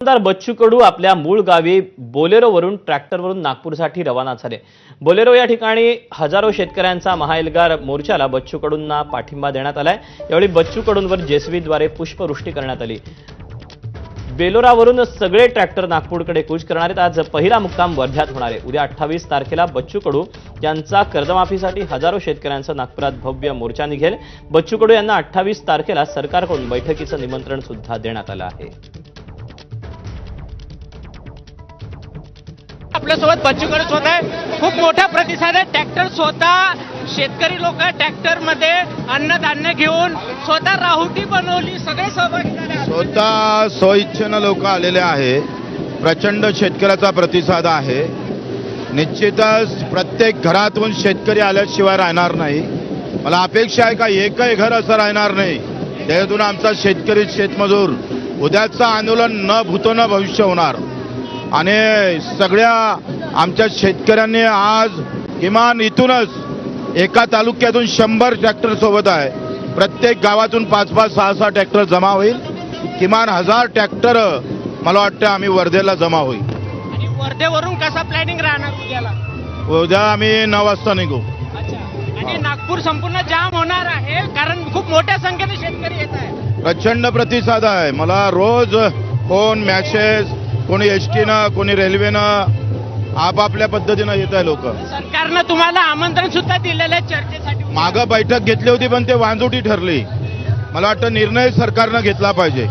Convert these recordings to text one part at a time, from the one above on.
आमदार बच्चू कडू आपल्या मूळ गावी बोलेरोवरून ट्रॅक्टरवरून नागपूरसाठी रवाना झाले। बोलेरो या ठिकाणी हजारो शेतकऱ्यांचा महाएल्गार मोर्चाला बच्चू कडूंना पाठिंबा देण्यात आलाय। यावेळी बच्चू कडूंवर जेसीबीद्वारे पुष्पवृष्टी करण्यात आली। बेलोरावरून सगळे ट्रॅक्टर नागपूरकडे कूच करणार आहेत। आज पहिला मुक्काम वर्ध्यात होणार आहे। उद्या 28 तारखेला बच्चू कडू यांचा कर्जमाफीसाठी हजारो शेतकऱ्यांचा नागपुरात भव्य मोर्चा निघेल। बच्चू कडू यांना 28 तारखेला सरकारकडून बैठकीचं निमंत्रण सुद्धा देण्यात आलं आहे। आपल्यासोबत बच्चू कडू आहे। खूप मोठा प्रतिसाद आहे। ट्रॅक्टर स्वतः शेतकरी लोक ट्रॅक्टर मध्ये अन्नधान्य घेऊन स्वतः राहुटी बनवली, सगळे सहभागी झाले। स्वतः स्वइच्छेनं लोक आलेले आहे। प्रचंड शेतकऱ्याचा प्रतिसाद आहे। निश्चितच प्रत्येक घरातून शेतकरी आल्याशिवाय राहणार नाही। मला अपेक्षा आहे का एकही घर असं राहणार नाही। त्यातून आमचा शेतकरी शेतमजूर उद्याचं आंदोलन न भूतो न भविष्य होणार। आणि सगळ्या आमच्या शेतकऱ्यांनी आज किमान इथूनच एका तालुक्यातून 100 ट्रॅक्टर सोबत आहे। प्रत्येक गावातून 5-5, 6-6 ट्रॅक्टर जमा होईल। किमान 1000 ट्रॅक्टर मला वाटतं आम्ही वर्धेला जमा होईल। आणि वर्धेवरून कसा प्लॅनिंग राहणार उद्याला? उद्या आम्ही 9 वाजता निघू। आणि नागपूर संपूर्ण जाम होणार आहे कारण खूप मोठ्या संख्येने शेतकरी येत आहे। प्रचंड प्रतिसाद आहे। मला रोज फोन मेसेज, कोणी एसटीनं, कोणी रेल्वेनं, आपापल्या पद्धतीनं येत आहे लोक। सरकारनं तुम्हाला आमंत्रण सुद्धा दिलेलं आहे चर्चेसाठी। मागं बैठक घेतली होती पण ते वांजुटी ठरली। मला वाटतं निर्णय सरकारनं घेतला पाहिजे।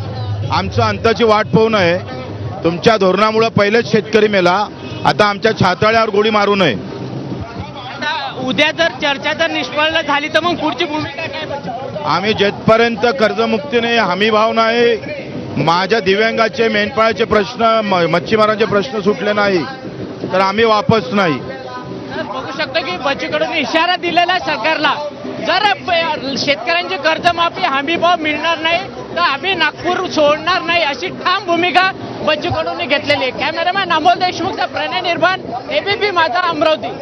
आमचं अंताची वाट पाहू नये। तुमच्या धोरणामुळे पहिलेच शेतकरी मेला, आता आमच्या छाताळ्यावर गोळी मारू नये। आता उद्या जर चर्चा जर निष्फळ झाली तर मग पुढची भूमिका काय? आम्ही जेथपर्यंत कर्जमुक्ती नाही, हमी भाव नाही, माझ्या दिव्यांगाचे मेंढपाळाचे प्रश्न, मच्छीमारांचे प्रश्न सुटले नाही तर आम्ही वापस नाही। बघू शकतो की बच्चू कडूंनी इशारा दिलेला आहे सरकारला, जर शेतकऱ्यांची कर्जमाफी हमी भाव मिळणार नाही तर आम्ही नागपूर सोडणार नाही, अशी ठाम भूमिका बच्चू कडूंनी घेतलेली आहे। कॅमेरामॅन अमोल देशमुखचा प्रणय निर्माण, एबीपी माझा, अमरावती।